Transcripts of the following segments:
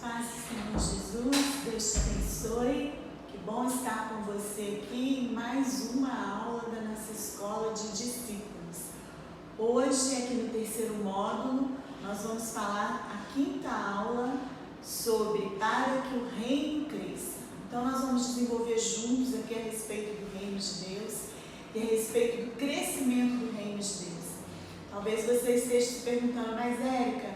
paz do Senhor Jesus, Deus te abençoe. Que bom estar com você aqui em mais uma aula da nossa escola de discípulos. Hoje, aqui no terceiro módulo, nós vamos falar a quinta aula sobre para que o reino cresça. Então, nós vamos desenvolver juntos aqui a respeito do reino de Deus e a respeito do crescimento do reino de Deus. Talvez você esteja se perguntando, mas Érica,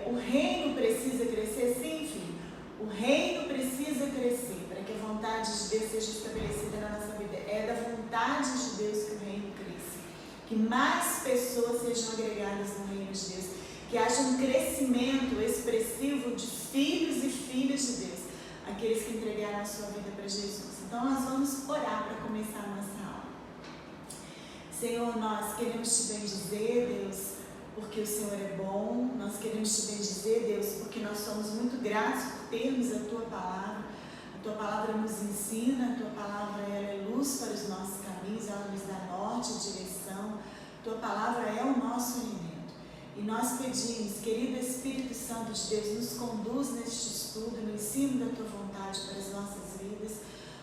o reino precisa crescer? Sim, filho. O reino precisa crescer para que a vontade de Deus seja estabelecida na nossa vida. É da vontade de Deus que o reino cresça. Que mais pessoas sejam agregadas no reino de Deus. Que haja um crescimento expressivo de filhos e filhas de Deus. Aqueles que entregaram a sua vida para Jesus. Então nós vamos orar para começar a nossa aula. Senhor, nós queremos te bendizer, Deus, porque o Senhor é bom. Nós queremos te bendizer, Deus, porque nós somos muito gratos por termos a Tua Palavra. A Tua Palavra nos ensina, a Tua Palavra ela é luz para os nossos caminhos, ela nos dá norte e direção. A Tua Palavra é o nosso alimento. E nós pedimos, querido Espírito Santo de Deus, nos conduz neste estudo, no ensino da Tua vontade para as nossas vidas.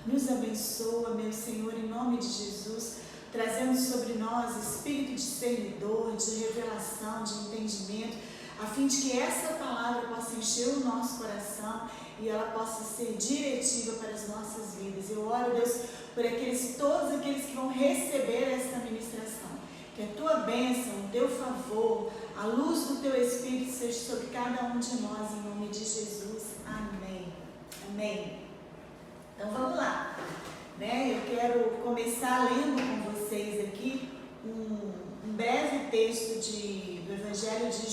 Nos abençoa, meu Senhor, em nome de Jesus, trazendo sobre nós espírito de discernidor, de revelação, de entendimento, a fim de que essa palavra possa encher o nosso coração e ela possa ser diretiva para as nossas vidas. Eu oro, Deus, por todos aqueles que vão receber esta ministração. Que a Tua bênção, o Teu favor, a luz do Teu Espírito seja sobre cada um de nós, em nome de Jesus. Amém. Amém. Então vamos lá. Eu quero começar lendo com vocês aqui um breve texto do Evangelho de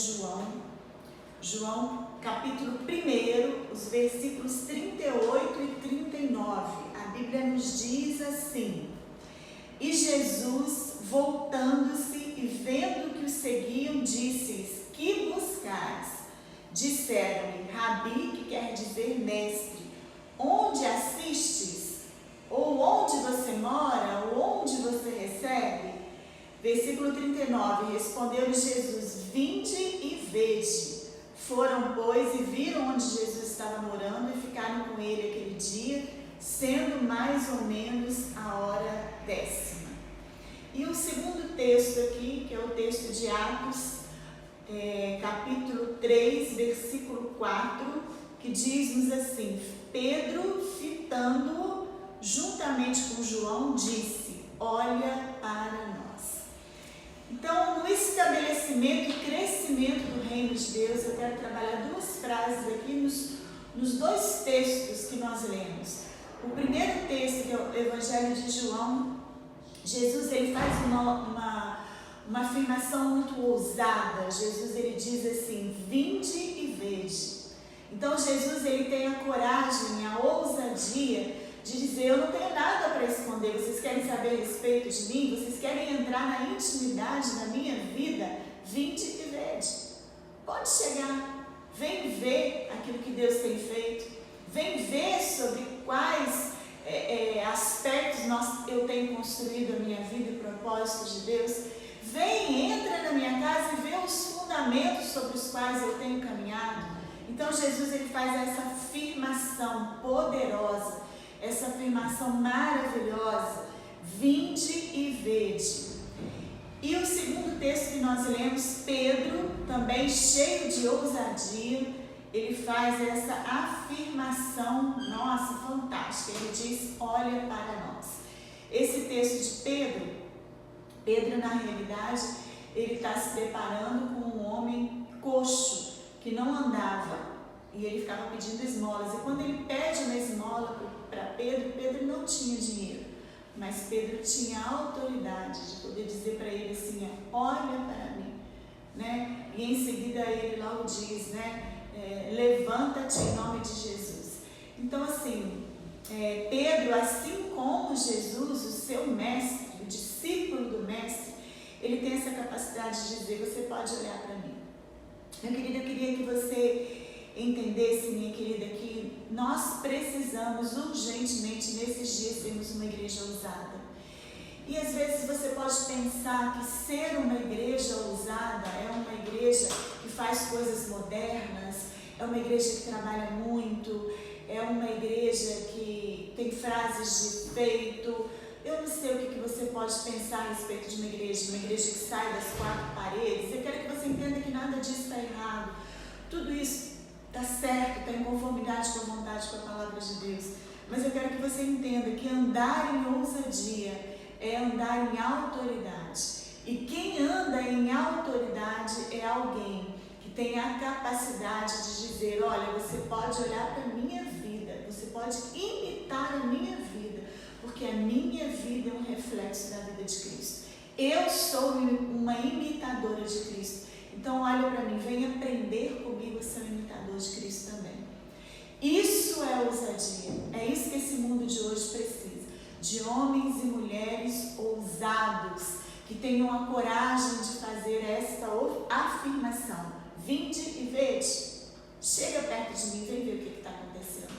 João, capítulo 1, os versículos 38 e 39. A Bíblia nos diz assim: E Jesus, voltando-se e vendo que os seguiam, disse-lhes: Que buscais? Disseram-lhe: Rabi, que quer dizer mestre, onde assistes? Ou onde você mora, ou onde você recebe? Versículo 39, respondeu-lhe Jesus: Vinde e vede. Foram, pois, e viram onde Jesus estava morando e ficaram com ele aquele dia, sendo mais ou menos a hora 10ª. E o segundo texto aqui, que é o texto de Atos, capítulo 3, versículo 4, que diz-nos assim: Pedro, fitando-o, juntamente com João, disse: Olha para nós. Então, no estabelecimento e crescimento do reino de Deus, eu quero trabalhar duas frases aqui nos dois textos que nós lemos. O primeiro texto, que é o Evangelho de João, Jesus ele faz uma afirmação muito ousada. Jesus ele diz assim: Vinde e vede. Então, Jesus ele tem a coragem, a ousadia de dizer: eu não tenho nada para esconder, vocês querem saber a respeito de mim? Vocês querem entrar na intimidade da minha vida? Vinde e vede. Pode chegar, vem ver aquilo que Deus tem feito, vem ver sobre quais aspectos eu tenho construído a minha vida e o propósito de Deus. Vem, entra na minha casa e vê os fundamentos sobre os quais eu tenho caminhado. Então Jesus ele faz essa afirmação poderosa, essa afirmação maravilhosa: vinde e vede. E o segundo texto que nós lemos, Pedro, também cheio de ousadia, ele faz essa afirmação, nossa, fantástica. Ele diz: olha para nós. Esse texto de Pedro na realidade, ele está se deparando com um homem coxo, que não andava, e ele ficava pedindo esmolas. E quando ele pede uma esmola para Pedro não tinha dinheiro, mas Pedro tinha a autoridade de poder dizer para ele assim: olha para mim, E em seguida ele logo diz, levanta-te em nome de Jesus. Então assim, Pedro, assim como Jesus, o seu mestre, o discípulo do mestre, ele tem essa capacidade de dizer: você pode olhar para mim. Meu querido, eu queria que você entendesse, minha querida, que nós precisamos urgentemente nesses dias termos uma igreja ousada. E às vezes você pode pensar que ser uma igreja ousada é uma igreja que faz coisas modernas, é uma igreja que trabalha muito, é uma igreja que tem frases de efeito. Eu não sei o que você pode pensar a respeito de uma igreja que sai das quatro paredes. Eu quero que você entenda que nada disso está errado. Tudo isso está certo, está em conformidade com a vontade, com a palavra de Deus. Mas eu quero que você entenda que andar em ousadia é andar em autoridade. E quem anda em autoridade é alguém que tem a capacidade de dizer, olha, você pode olhar para a minha vida, você pode imitar a minha vida, porque a minha vida é um reflexo da vida de Cristo. Eu sou uma imitadora de Cristo. Então olha para mim, vem aprender comigo a ser um imitador de Cristo também. Isso é ousadia. É isso que esse mundo de hoje precisa. De homens e mulheres ousados, que tenham a coragem de fazer esta afirmação. Vinde e vede. Chega perto de mim, vem ver o que está acontecendo.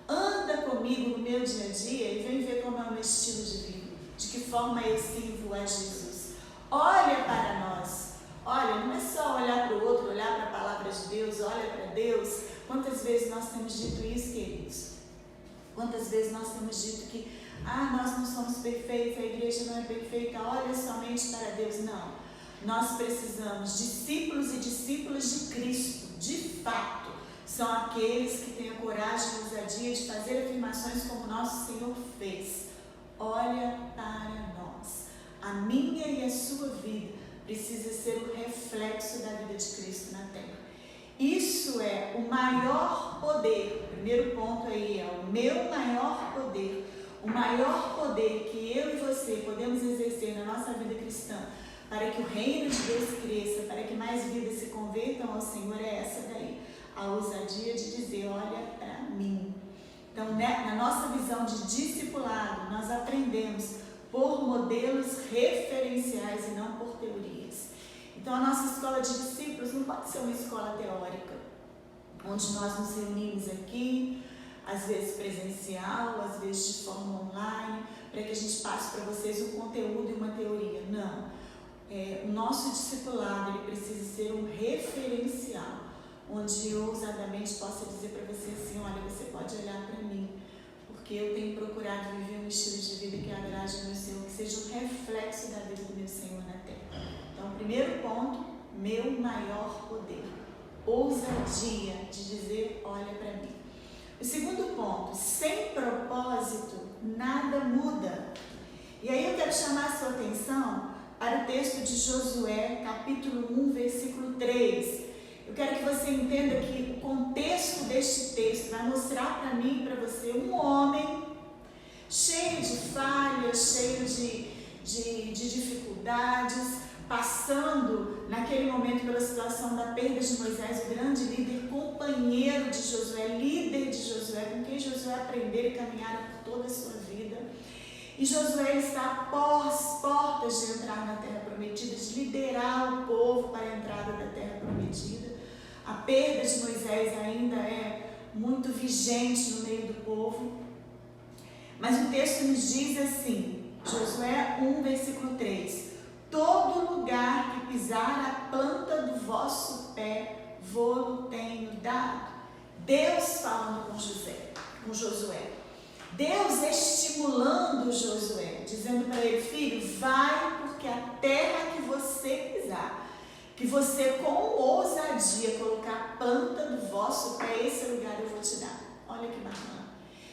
Anda comigo no meu dia a dia e vem ver como é o meu estilo de vida. De que forma eu sirvo a Jesus. Olha para nós. Olha, não é só olhar para o outro, olhar para a palavra de Deus, olha para Deus. Quantas vezes nós temos dito isso, queridos? Quantas vezes nós temos dito que nós não somos perfeitos, a igreja não é perfeita, olha somente para Deus. Não. Nós precisamos, discípulos e discípulas de Cristo, de fato, são aqueles que têm a coragem e a ousadia de fazer afirmações como nosso Senhor fez. Olha para nós. A minha e a sua vida precisa ser o reflexo da vida de Cristo na terra. Isso é o maior poder. O primeiro ponto aí é o meu maior poder. O maior poder que eu e você podemos exercer na nossa vida cristã para que o reino de Deus cresça, para que mais vidas se convertam ao Senhor, é essa daí. A ousadia de dizer, olha para mim. Então, na nossa visão de discipulado, nós aprendemos por modelos referenciais e não por teorias. Então, a nossa escola de discípulos não pode ser uma escola teórica, onde nós nos reunimos aqui, às vezes presencial, às vezes de forma online, para que a gente passe para vocês um conteúdo e uma teoria. Não. O nosso discipulado ele precisa ser um referencial, onde eu ousadamente possa dizer para você assim, olha, você pode olhar para mim, porque eu tenho procurado viver um estilo de vida que agrade ao meu Senhor, que seja um reflexo da vida do meu Senhor na terra. Então, primeiro ponto, meu maior poder. Ousadia de dizer, olha para mim. O segundo ponto, sem propósito, nada muda. E aí eu quero chamar a sua atenção para o texto de Josué, capítulo 1, versículo 3. Eu quero que você entenda que o contexto deste texto vai mostrar para mim e para você um homem cheio de falhas, cheio de dificuldades, passando naquele momento pela situação da perda de Moisés, o grande líder, companheiro de Josué, líder de Josué, com quem Josué aprendeu e caminharam por toda a sua vida. E Josué está às portas de entrar na terra prometida, de liderar o povo para a entrada da terra prometida. A perda de Moisés ainda é muito vigente no meio do povo. Mas o texto nos diz assim, Josué 1, versículo 3. Todo lugar que pisar a planta do vosso pé, vou-lo tenho dado. Deus falando com Josué. Deus estimulando Josué, dizendo para ele, filho, vai porque a terra que você pisar, que você com ousadia colocar a planta do vosso pé, esse lugar eu vou te dar. Olha que bacana.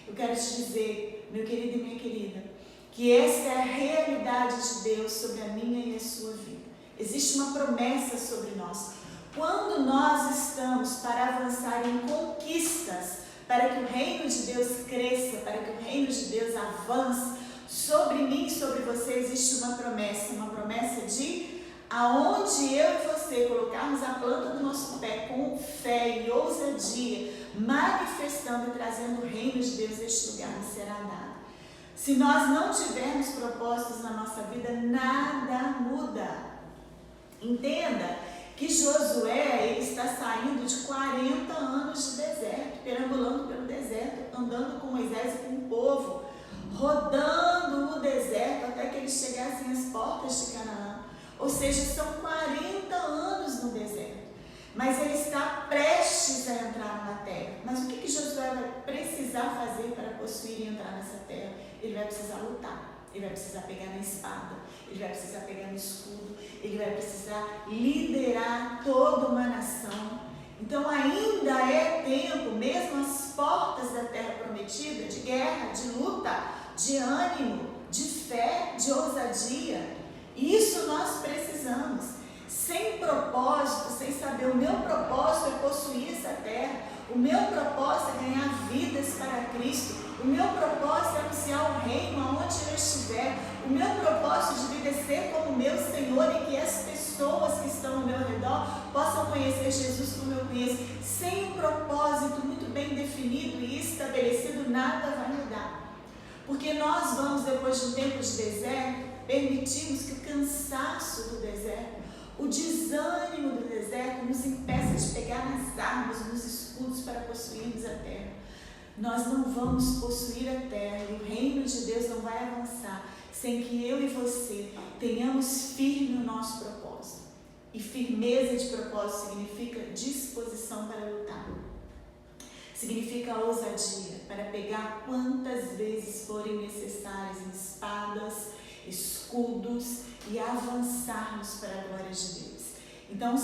Eu quero te dizer, meu querido e minha querida, que essa é a realidade de Deus sobre a minha e a sua vida. Existe uma promessa sobre nós. Quando nós estamos para avançar em conquistas, para que o reino de Deus cresça, para que o reino de Deus avance, sobre mim e sobre você existe uma promessa de aonde eu e você colocarmos a planta do nosso pé com fé e ousadia, manifestando e trazendo o reino de Deus, este lugar nos será dado. Se nós não tivermos propósitos na nossa vida, nada muda. Entenda que Josué ele está saindo de 40 anos de deserto, perambulando pelo deserto, andando com Moisés e com o povo, rodando o deserto até que eles chegassem às portas de Canaã. Ou seja, são 40 anos no deserto. mas ele está prestes a entrar numa terra. Mas o que Josué vai precisar fazer para possuir e entrar nessa terra? Ele vai precisar lutar, ele vai precisar pegar na espada, ele vai precisar pegar no escudo, ele vai precisar liderar toda uma nação. Então ainda é tempo, mesmo às portas da terra prometida, de guerra, de luta, de ânimo, de fé, de ousadia. Isso nós precisamos. Sem propósito, sem saber, o meu propósito é possuir essa terra, o meu propósito é ganhar vidas para Cristo, o meu propósito é anunciar o reino aonde eu estiver, o meu propósito de vida é ser como meu Senhor e que as pessoas que estão ao meu redor possam conhecer Jesus como eu conheço. Sem um propósito muito bem definido e estabelecido, nada vai mudar. Porque nós vamos, depois de um tempo de deserto, permitimos que o cansaço do deserto, o desânimo do deserto nos impeça de pegar nas armas, nos escudos para possuirmos a terra. Nós não vamos possuir a terra e o reino de Deus não vai avançar sem que eu e você tenhamos firme o nosso propósito. E firmeza de propósito significa disposição para lutar. Significa ousadia para pegar quantas vezes forem necessárias em espadas, escudos e avançarmos para a glória de Deus. Então,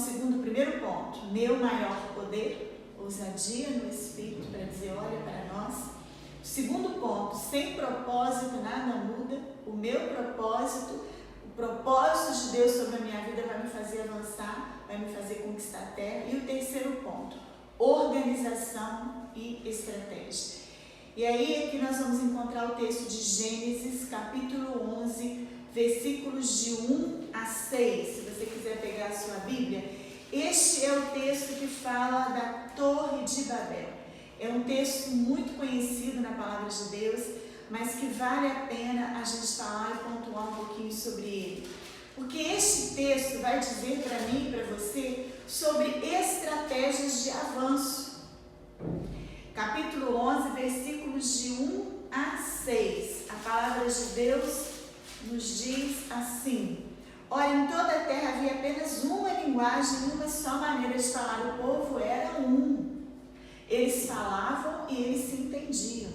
primeiro ponto, meu maior poder, ousadia no Espírito para dizer, olha para nós. Segundo ponto, sem propósito nada muda. O meu propósito, o propósito de Deus sobre a minha vida vai me fazer avançar, vai me fazer conquistar a terra. E o terceiro ponto, organização e estratégia. E aí aqui nós vamos encontrar o texto de Gênesis, capítulo 11, versículos de 1 a 6. Se você quiser pegar a sua Bíblia, este é o texto que fala da Torre de Babel. É um texto muito conhecido na palavra de Deus, mas que vale a pena a gente falar e pontuar um pouquinho sobre ele. Porque este texto vai dizer para mim e para você sobre estratégias de avanço. Capítulo 11, versículos de 1 a 6. A palavra de Deus nos diz assim: olha, em toda a terra havia apenas uma linguagem, uma só maneira de falar. O povo era um. Eles falavam e eles se entendiam.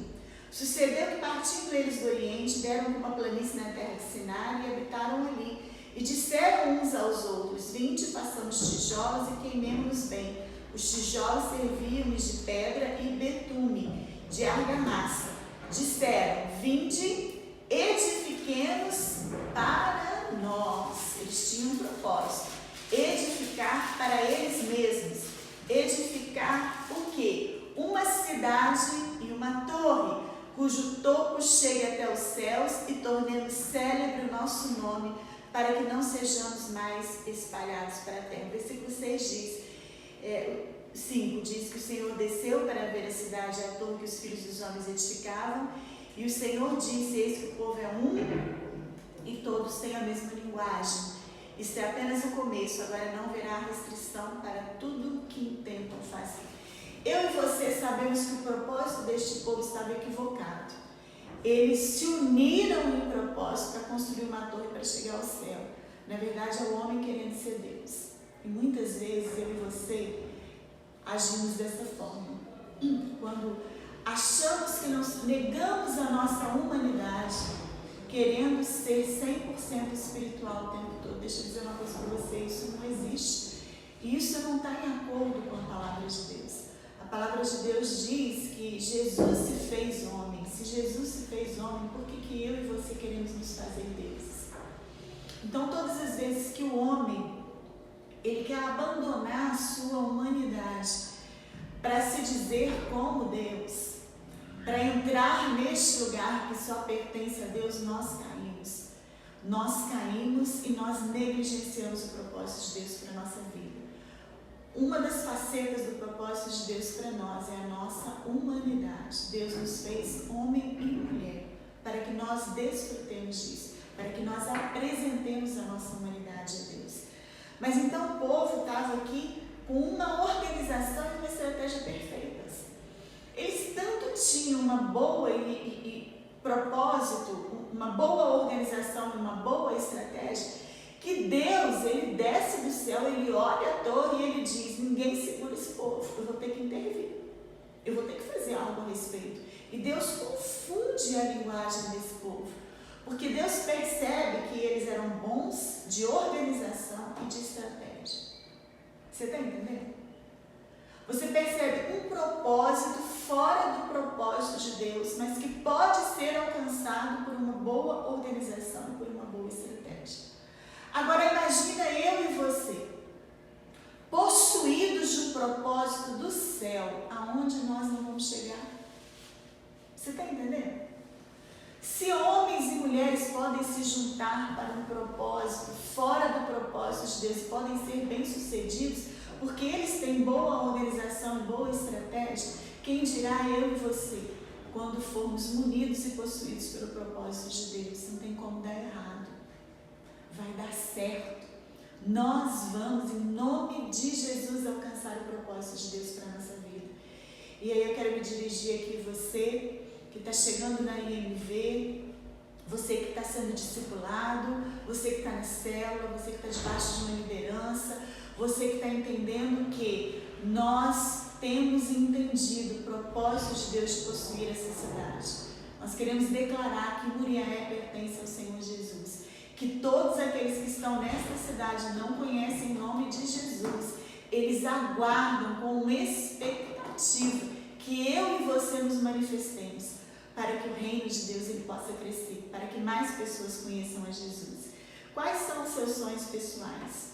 Sucedeu que, partindo eles do Oriente, deram uma planície na terra de Sinar e habitaram ali. E disseram uns aos outros: vinde, façamos tijolos e queimemos-nos bem. Os tijolos serviam-lhes de pedra e betume, de argamassa. Disseram: vinde, edifiquemos para nós. Eles tinham um propósito: edificar para eles mesmos. Edificar o quê? Uma cidade e uma torre, cujo topo chegue até os céus, e tornemos célebre o nosso nome, para que não sejamos mais espalhados para a terra. O versículo 6 diz, 5 diz que o Senhor desceu para ver a cidade e a torre que os filhos dos homens edificavam, e o Senhor disse: eis que o povo é um e todos têm a mesma linguagem. Isso é apenas o começo, agora não haverá restrição para tudo que intentam fazer. Eu e você sabemos que o propósito deste povo estava equivocado. Eles se uniram em propósito para construir uma torre para chegar ao céu. Na verdade, é o homem querendo ser Deus. E muitas vezes eu e você agimos dessa forma. Quando achamos que nós negamos a nossa humanidade, querendo ser 100% espiritual o tempo todo. Deixa eu dizer uma coisa para você: isso não existe. E isso não está em acordo com a palavra de Deus. A palavra de Deus diz que Jesus se fez homem. Se Jesus se fez homem, por que eu e você queremos nos fazer deuses? Então, todas as vezes que o homem ele quer abandonar a sua humanidade para se dizer como Deus, para entrar neste lugar que só pertence a Deus, nós caímos. Nós caímos e nós negligenciamos o propósito de Deus para a nossa vida. Uma das facetas do propósito de Deus para nós é a nossa humanidade. Deus nos fez homem e mulher para que nós desfrutemos disso, para que nós apresentemos a nossa humanidade a Deus. Mas então o povo estava aqui com uma organização e uma estratégia perfeitas. Eles tanto tinham uma boa propósito, uma boa organização, uma boa estratégia, que Deus, ele desce do céu, ele olha a torre e ele diz: ninguém segura esse povo, eu vou ter que intervir, eu vou ter que fazer algo a respeito. E Deus confunde a linguagem desse povo, porque Deus percebe que eles eram bons de organização e de estratégia. Você está entendendo? Você percebe um propósito fora do propósito de Deus, mas que pode ser alcançado por uma boa organização e por uma boa estratégia. Agora imagina eu e você, possuídos de um propósito do céu, aonde nós não vamos chegar. Você está entendendo? Se homens e mulheres podem se juntar para um propósito fora do propósito de Deus, podem ser bem-sucedidos, porque eles têm boa organização e boa estratégia, quem dirá eu e você, quando formos munidos e possuídos pelo propósito de Deus? Não tem como dar errado. Vai dar certo. Nós vamos, em nome de Jesus, alcançar o propósito de Deus para a nossa vida. E aí eu quero me dirigir aqui a você que está chegando na IMV, você que está sendo discipulado, você que está na célula, você que está debaixo de uma liderança, você que está entendendo que nós temos entendido o propósito de Deus de possuir essa cidade. Nós queremos declarar que Muriaé pertence ao Senhor Jesus, que todos aqueles que estão nesta cidade não conhecem o nome de Jesus, eles aguardam com expectativa que eu e você nos manifestemos, para que o reino de Deus ele possa crescer, para que mais pessoas conheçam a Jesus. Quais são os seus sonhos pessoais?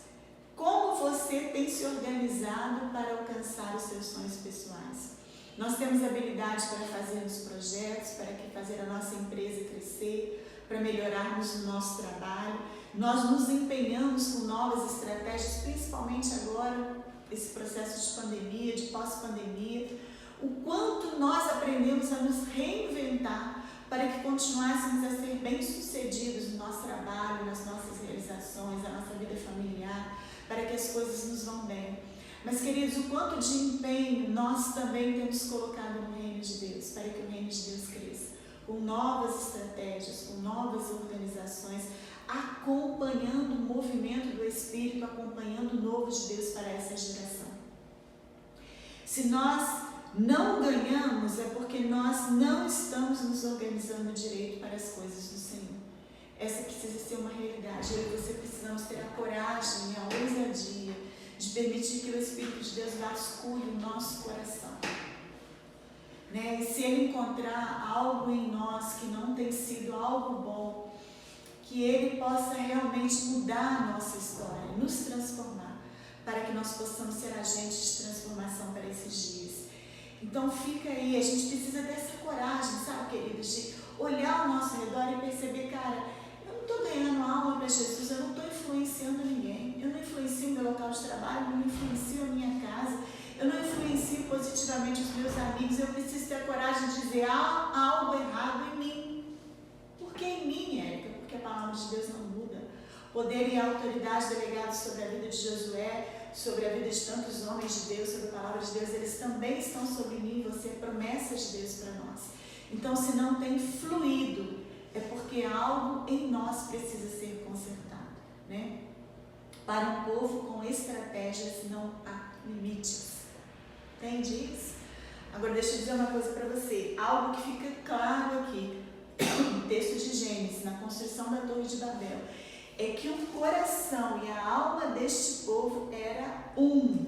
Como você tem se organizado para alcançar os seus sonhos pessoais? Nós temos habilidade para fazer os projetos, para fazer a nossa empresa crescer, para melhorarmos o nosso trabalho. Nós nos empenhamos com novas estratégias, principalmente agora, esse processo de pandemia, de pós-pandemia. O quanto nós aprendemos a nos reinventar para que continuássemos a ser bem-sucedidos no nosso trabalho, nas nossas realizações, na nossa vida familiar, para que as coisas nos vão bem. Mas, queridos, o quanto de empenho nós também temos colocado no reino de Deus, para que o reino de Deus cresça, com novas estratégias, com novas organizações, acompanhando o movimento do Espírito, acompanhando o novo de Deus para essa geração. Se nós não ganhamos, é porque nós não estamos nos organizando direito para as coisas do Senhor. Essa precisa ser uma realidade. Eu e você precisamos ter a coragem e a ousadia de permitir que o Espírito de Deus vasculhe o nosso coração. E se Ele encontrar algo em nós que não tem sido algo bom, que Ele possa realmente mudar a nossa história, nos transformar, para que nós possamos ser agentes de transformação para esses dias. Então fica aí, a gente precisa dessa coragem, sabe, queridos, de olhar ao nosso redor e perceber, cara, eu não estou ganhando alma para Jesus, eu não estou influenciando ninguém, eu não influencio o meu local de trabalho, eu não influencio a minha casa, eu não influencio positivamente os meus amigos, eu preciso ter a coragem de dizer, há algo errado em mim. Por que em mim, Érica? Porque a palavra de Deus não muda. Poder e autoridade delegados sobre a vida de Josué, sobre a vida de tantos homens de Deus, sobre a palavra de Deus, eles também estão sobre mim e você, promessas de Deus para nós. Então, se não tem fluído, é porque algo em nós precisa ser consertado, Para um povo com estratégias não há limites. Entende isso? Agora, deixa eu dizer uma coisa para você. Algo que fica claro aqui, no texto de Gênesis, na construção da Torre de Babel, é que o coração e a alma deste povo era um.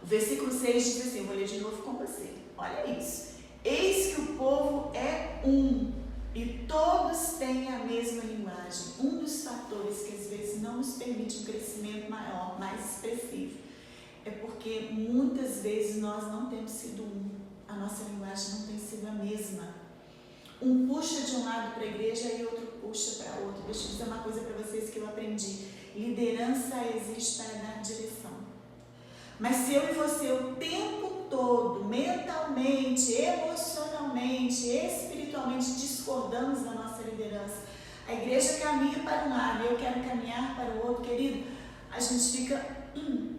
O versículo 6 diz assim, eu vou ler de novo com você. Olha isso. Eis que o povo é um e todos têm a mesma linguagem. Um dos fatores que às vezes não nos permite um crescimento maior, mais expressivo, é porque muitas vezes nós não temos sido um. A nossa linguagem não tem sido a mesma. Um puxa de um lado para a igreja e outro puxa para outro. Deixa eu dizer uma coisa para vocês que eu aprendi. Liderança existe para dar direção. Mas se eu e você o tempo todo, mentalmente, emocionalmente, espiritualmente, discordamos da nossa liderança, a igreja caminha para um lado e eu quero caminhar para o outro, querido, a gente fica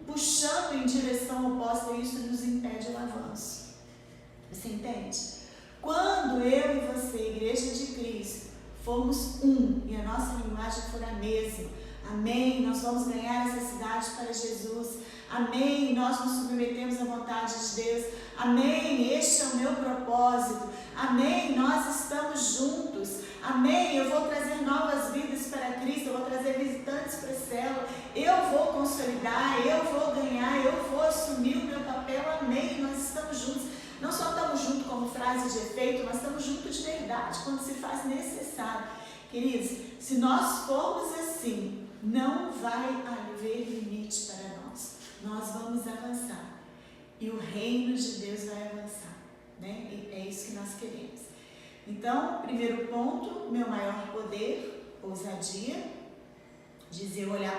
puxando em direção oposta e isso nos impede o avanço. Você entende? Quando eu e você, Igreja de Cristo, formos um e a nossa linguagem for a mesma, Amém, nós vamos ganhar essa cidade para Jesus. Amém, nós nos submetemos à vontade de Deus. Amém, este é o meu propósito. Amém, nós estamos juntos. Amém, eu vou trazer novas vidas para Cristo, eu vou trazer visitantes para a célula. Eu vou consolidar, eu vou ganhar, eu vou assumir o meu papel. Amém, nós estamos juntos. Não só estamos juntos como frase de efeito, mas estamos juntos de verdade, quando se faz necessário. Queridos, se nós formos assim, não vai haver limite para nós. Nós vamos avançar. E o reino de Deus vai avançar, né? E é isso que nós queremos. Então, primeiro ponto, meu maior poder, ousadia. Dizer, olha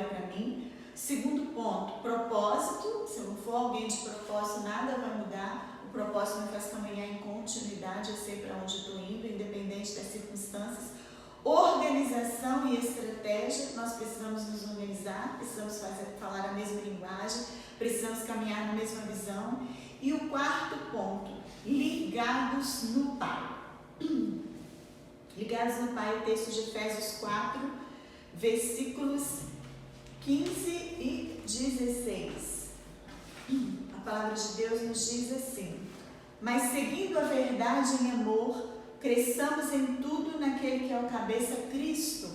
para mim. Segundo ponto, propósito. Se eu não for alguém de propósito, nada vai mudar. O propósito me faz caminhar em continuidade. Eu sei para onde estou indo, independente das circunstâncias. Organização e estratégia, nós precisamos nos organizar, precisamos falar a mesma linguagem, precisamos caminhar na mesma visão. E o quarto ponto, ligados no Pai. Ligados no Pai, o texto de Efésios 4, versículos 15 e 16. A palavra de Deus nos diz assim: mas seguindo a verdade em amor, cresçamos em tudo naquele que é o cabeça, Cristo,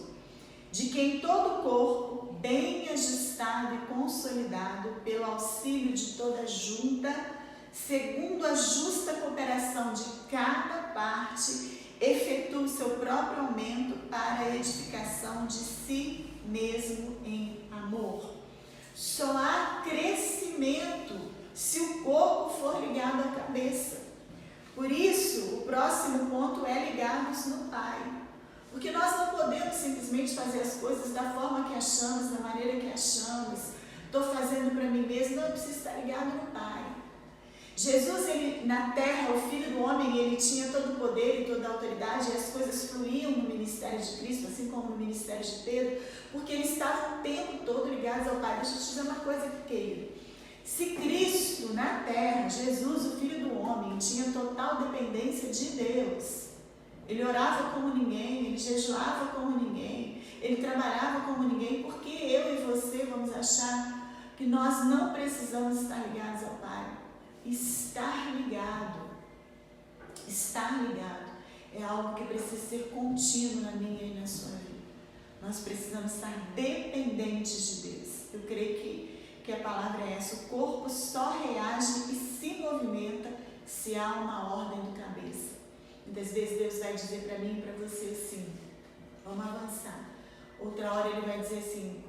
de quem todo o corpo, bem ajustado e consolidado pelo auxílio de toda junta, segundo a justa cooperação de cada parte, efetua o seu próprio aumento para a edificação de si mesmo em amor. Só há crescimento se o corpo for ligado à cabeça. Por isso, o próximo ponto é ligados no Pai. Porque nós não podemos simplesmente fazer as coisas da forma que achamos, da maneira que achamos. Estou fazendo para mim mesmo, não, eu preciso estar ligado no Pai. Jesus, ele, na terra, o Filho do Homem, ele tinha todo o poder e toda a autoridade, e as coisas fluíam no ministério de Cristo, assim como no ministério de Pedro, porque eles estavam o tempo todo ligados ao Pai. Deixa eu te dizer uma coisa, querido. Se Cristo na terra, Jesus, o Filho do Homem, tinha total dependência de Deus, ele orava como ninguém, ele jejuava como ninguém, ele trabalhava como ninguém, porque eu e você vamos achar que nós não precisamos estar ligados ao Pai? Estar ligado é algo que precisa ser contínuo na minha e na sua vida. Nós precisamos estar dependentes de Deus. Eu creio que a palavra é essa: o corpo só reage e se movimenta se há uma ordem do cabeça. Muitas vezes Deus vai dizer para mim e para você assim: vamos avançar. Outra hora Ele vai dizer assim: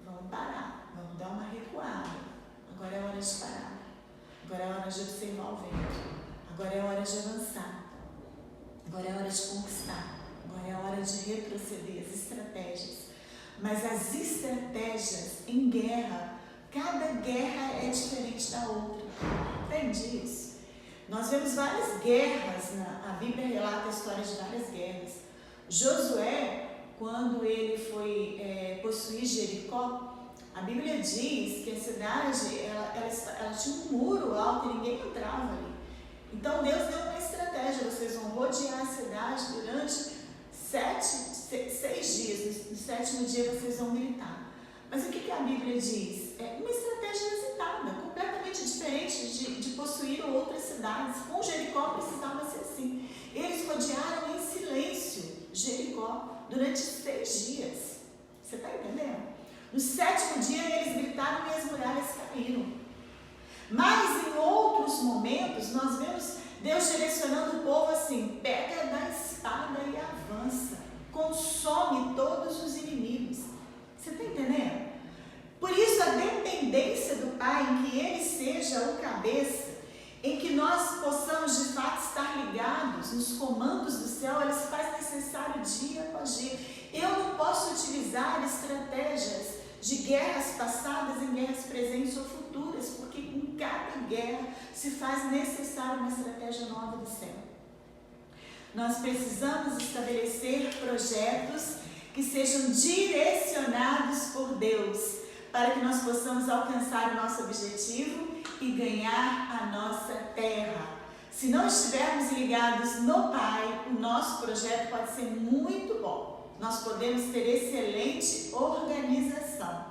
vamos parar, vamos dar uma recuada. Agora é hora de parar. Agora é hora de observar o vento. Agora é hora de avançar. Agora é hora de conquistar. Agora é hora de retroceder. As estratégias. Mas as estratégias em guerra, cada guerra é diferente da outra. Entende isso? Nós vemos várias guerras, a Bíblia relata a história de várias guerras. Josué, quando ele foi possuir Jericó, a Bíblia diz que a cidade ela tinha um muro alto e ninguém entrava ali. Então Deus deu uma estratégia: vocês vão rodear a cidade durante 6 dias. No 7º dia vocês vão militar. Mas o que a Bíblia diz? É uma estratégia inusitada, completamente diferente de possuir outras cidades. Com Jericó precisava ser assim. Eles rodearam em silêncio Jericó durante 6 dias. Você está entendendo? No 7º dia eles gritaram e as muralhas caíram. Mas em outros momentos nós vemos Deus direcionando o povo assim: pega da espada e avança, consome todos os inimigos. Você está entendendo? Por isso a dependência do Pai, em que Ele seja o cabeça, em que nós possamos de fato estar ligados nos comandos do céu, ele se faz necessário dia após dia. Eu não posso utilizar estratégias de guerras passadas em guerras presentes ou futuras, porque em cada guerra se faz necessário uma estratégia nova do céu. Nós precisamos estabelecer projetos que sejam direcionados por Deus, para que nós possamos alcançar o nosso objetivo e ganhar a nossa terra. Se não estivermos ligados no Pai, o nosso projeto pode ser muito bom, nós podemos ter excelente organização.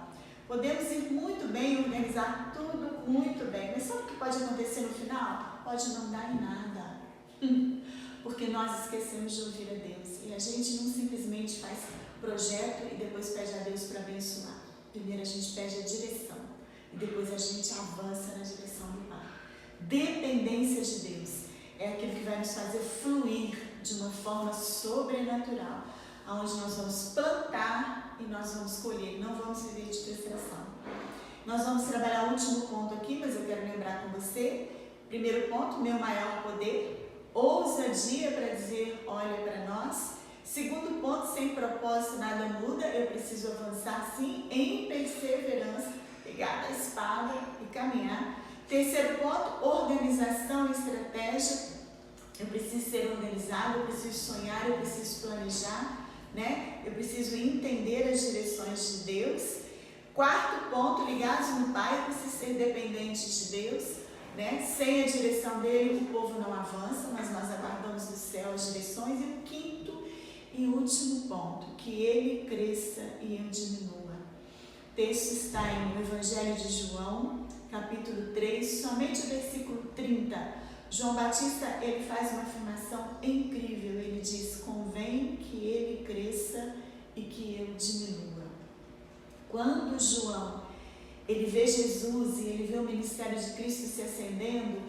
Podemos ir muito bem, organizar tudo muito bem, mas sabe o que pode acontecer no final? Pode não dar em nada, porque nós esquecemos de ouvir a Deus, e a gente não simplesmente faz projeto e depois pede a Deus para abençoar. Primeiro a gente pede a direção, e depois a gente avança na direção do Pai. Dependência de Deus é aquilo que vai nos fazer fluir de uma forma sobrenatural, onde nós vamos plantar e nós vamos colher, não vamos viver de distração. Nós vamos trabalhar o último ponto aqui, mas eu quero lembrar com você. Primeiro ponto, meu maior poder, ousadia para dizer, olha para nós. Segundo ponto, sem propósito nada muda, eu preciso avançar sim, em perseverança, pegar a espada e caminhar. Terceiro ponto, organização e estratégia. Eu preciso ser organizado, eu preciso sonhar, eu preciso planejar, né? Eu preciso entender as direções de Deus. Quarto ponto, ligados no Pai, eu preciso ser dependente de Deus, né? Sem a direção dele, o povo não avança, mas nós aguardamos do céu as direções. E o quinto e último ponto, que ele cresça e eu diminua. O texto está em Evangelho de João, capítulo 3, somente o versículo 30. João Batista, ele faz uma afirmação incrível, ele diz, convém que ele cresça e que eu diminua. Quando João, ele vê Jesus e ele vê o ministério de Cristo se acendendo,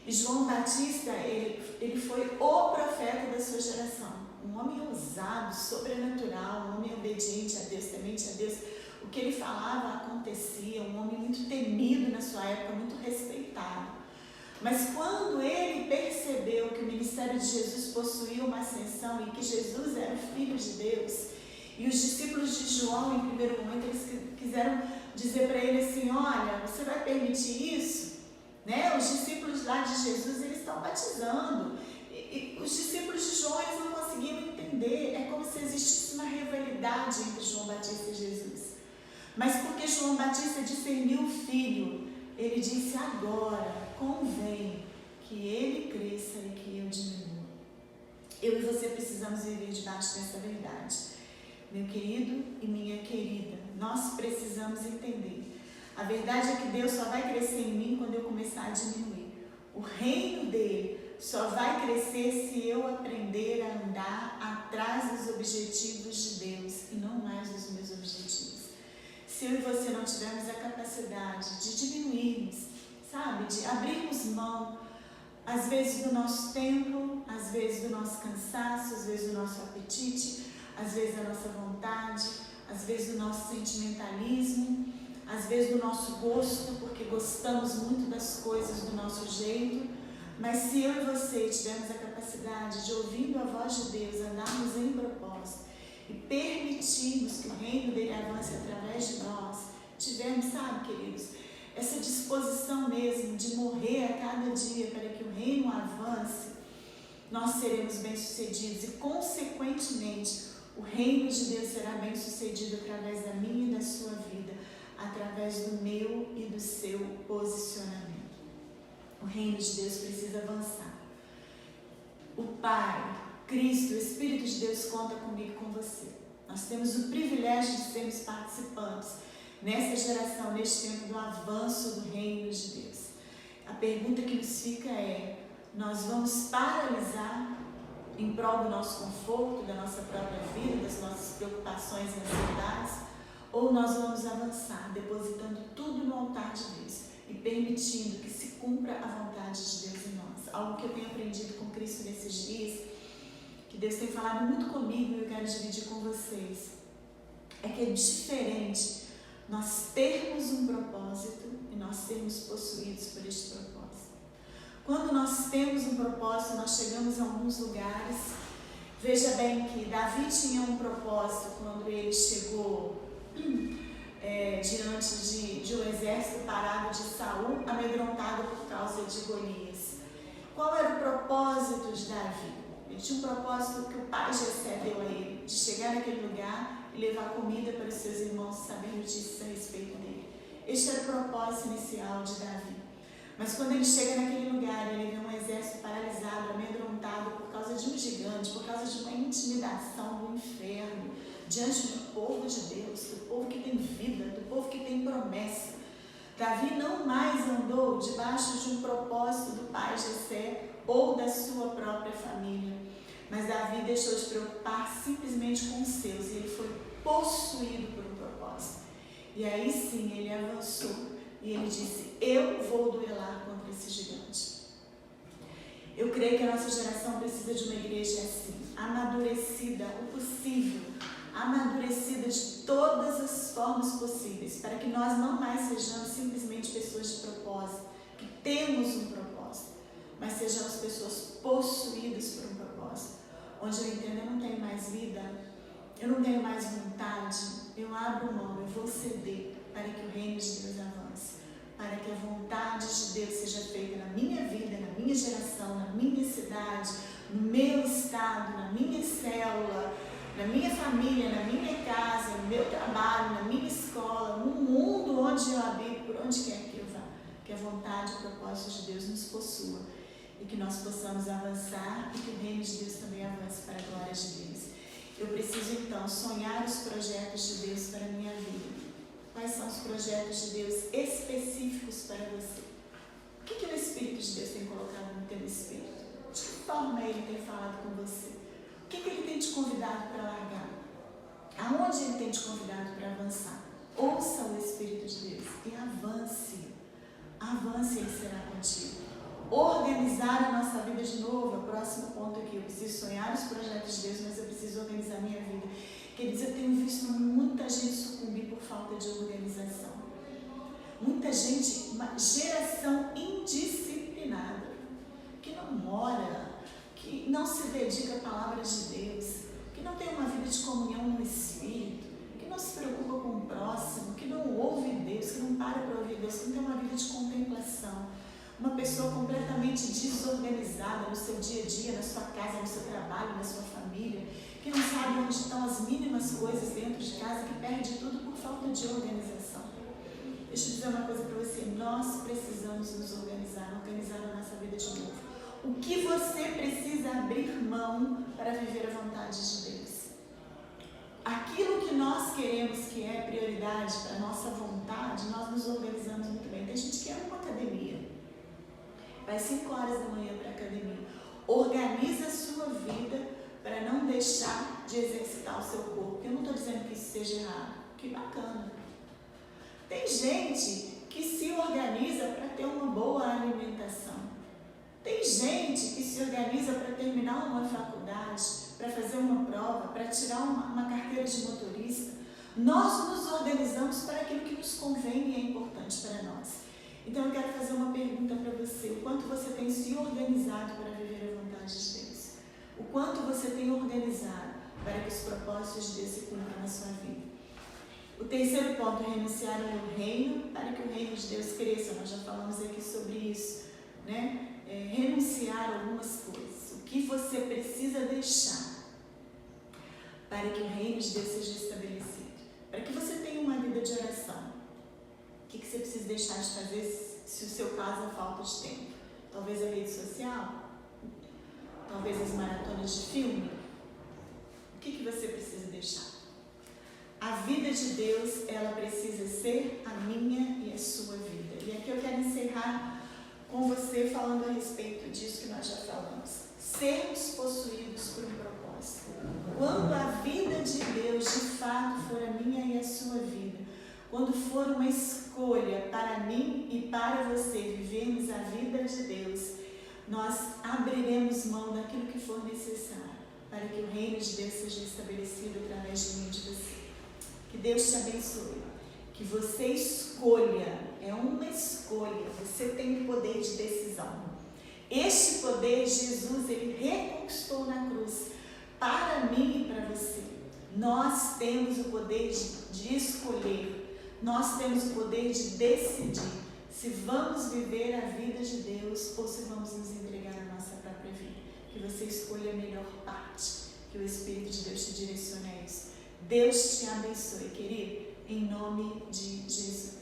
e João Batista, ele foi o profeta da sua geração, um homem ousado, sobrenatural, um homem obediente a Deus, temente a Deus. O que ele falava acontecia, um homem muito temido na sua época, muito respeitado. Mas quando ele percebeu que o ministério de Jesus possuía uma ascensão e que Jesus era o Filho de Deus, e os discípulos de João, em primeiro momento, eles quiseram dizer para ele assim, olha, você vai permitir isso? Né? Os discípulos lá de Jesus, eles estão batizando. E os discípulos de João, eles não conseguiam entender. É como se existisse uma rivalidade entre João Batista e Jesus. Mas porque João Batista discerniu o Filho, ele disse, agora convém que ele cresça e que eu diminua. Eu e você precisamos viver debaixo dessa verdade. Meu querido e minha querida, nós precisamos entender. A verdade é que Deus só vai crescer em mim quando eu começar a diminuir. O reino dele só vai crescer se eu aprender a andar atrás dos objetivos de Deus e não mais dos meus objetivos. Se eu e você não tivermos a capacidade de diminuirmos, sabe, de abrirmos mão, às vezes do nosso tempo, às vezes do nosso cansaço, às vezes do nosso apetite, às vezes da nossa vontade, às vezes do nosso sentimentalismo, às vezes do nosso gosto, porque gostamos muito das coisas do nosso jeito, mas se eu e você tivermos a capacidade de, ouvindo a voz de Deus, andarmos em propósito e permitirmos que o reino dele avance através de nós, tivermos, sabe, queridos, essa disposição mesmo de morrer a cada dia para que o reino avance, nós seremos bem-sucedidos e, consequentemente, o reino de Deus será bem-sucedido através da minha e da sua vida, através do meu e do seu posicionamento. O reino de Deus precisa avançar. O Pai, Cristo, o Espírito de Deus conta comigo e com você. Nós temos o privilégio de sermos participantes nessa geração, neste tempo do avanço do reino de Deus. A pergunta que nos fica é, nós vamos paralisar em prol do nosso conforto, da nossa própria vida, das nossas preocupações e ansiedades, ou nós vamos avançar, depositando tudo no altar de Deus e permitindo que se cumpra a vontade de Deus em nós. Algo que eu tenho aprendido com Cristo nesses dias, que Deus tem falado muito comigo e eu quero dividir com vocês, é que é diferente nós termos um propósito e nós sermos possuídos por este propósito. Quando nós temos um propósito, nós chegamos a alguns lugares. Veja bem que Davi tinha um propósito quando ele chegou diante de um exército parado de Saul, amedrontado por causa de Golias. Qual era o propósito de Davi? Ele tinha um propósito que o pai Jessé deu a ele, de chegar naquele lugar e levar comida para os seus irmãos e saber notícias a respeito dele. Este era o propósito inicial de Davi. Mas quando ele chega naquele lugar, ele vê um exército paralisado, amedrontado por causa de um gigante, por causa de uma intimidação do inferno. do povo que tem promessa. Davi não mais andou debaixo de um propósito do pai Jessé ou da sua própria família, mas Davi deixou de preocupar simplesmente com os seus e ele foi possuído por um propósito. E aí sim ele avançou e ele disse: eu vou duelar contra esse gigante. Eu creio que a nossa geração precisa de uma igreja assim, amadurecida o possível, amadurecida de todas as formas possíveis, para que nós não mais sejamos simplesmente pessoas de propósito, que temos um propósito, mas sejamos pessoas possuídas por um propósito, onde eu entendo, eu não tenho mais vida, eu não tenho mais vontade, eu abro mão, eu vou ceder para que o reino de Deus avance, para que a vontade de Deus seja feita na minha vida, na minha geração, na minha cidade, no meu estado, na minha célula, na minha família, na minha casa, no meu trabalho, na minha escola, no mundo onde eu habito, por onde quer que eu vá. Que a vontade e o propósito de Deus nos possua e que nós possamos avançar e que o reino de Deus também avance para a glória de Deus. Eu preciso então sonhar os projetos de Deus para a minha vida. Quais são os projetos de Deus específicos para você? O que o Espírito de Deus tem colocado no teu espírito? De que forma Ele tem falado com você? O que Ele tem te convidado para largar? Aonde Ele tem te convidado para avançar? Ouça o Espírito de Deus e avance. Avance, Ele será contigo. Organizar a nossa vida de novo é o próximo ponto aqui. Eu preciso sonhar os projetos de Deus, mas eu preciso organizar a minha vida. Queridos, eu tenho visto muita gente sucumbir por falta de organização. Muita gente, uma geração indisciplinada, que não ora, que não se dedica à palavra de Deus, que não tem uma vida de comunhão no Espírito, que não se preocupa com o próximo, que não ouve Deus, que não para ouvir Deus, que não tem uma vida de contemplação. Uma pessoa completamente desorganizada no seu dia a dia, na sua casa, no seu trabalho, na sua família, que não sabe onde estão as mínimas coisas dentro de casa, que perde tudo por falta de organização. Deixa eu dizer uma coisa para você, nós precisamos nos organizar a nossa vida de novo. O que você precisa abrir mão para viver a vontade de Deus? Aquilo que nós queremos que é prioridade para a nossa vontade, nós nos organizamos muito bem. Tem gente que ama uma academia, vai 5 horas da manhã para a academia. Organiza a sua vida para não deixar de exercitar o seu corpo. Eu não estou dizendo que isso seja errado. Que bacana. Tem gente que se organiza para ter uma boa alimentação. Tem gente que se organiza para terminar uma faculdade, para fazer uma prova, para tirar uma carteira de motorista. Nós nos organizamos para aquilo que nos convém e é importante para nós. Então eu quero fazer uma pergunta para você. O quanto você tem se organizado para viver a vontade de Deus? O quanto você tem organizado para que os propósitos de Deus se cumpram na sua vida? O terceiro ponto é renunciar ao meu reino para que o reino de Deus cresça. Nós já falamos aqui sobre isso, né? Renunciar a algumas coisas. O que você precisa deixar para que o reino de Deus seja estabelecido? Para que você tenha uma vida de oração. O que você precisa deixar de fazer se o seu caso é falta de tempo? Talvez a rede social? Talvez as maratonas de filme? O que você precisa deixar? A vida de Deus, ela precisa ser a minha e a sua vida. E aqui eu quero encerrar com você falando a respeito disso que nós já falamos. Sermos possuídos por um propósito. Quando a vida de Deus de fato for a minha e a sua vida, quando for uma escolha para mim e para você vivermos a vida de Deus, nós abriremos mão daquilo que for necessário para que o reino de Deus seja estabelecido através de mim e de você. Que Deus te abençoe. Que você escolha, é uma escolha, você tem o poder de decisão. Este poder, Jesus, Ele reconquistou na cruz para mim e para você. Nós temos o poder de escolher, nós temos o poder de decidir se vamos viver a vida de Deus ou se vamos nos entregar à nossa própria vida. Que você escolha a melhor parte, que o Espírito de Deus te direcione a isso. Deus te abençoe, querido, em nome de Jesus.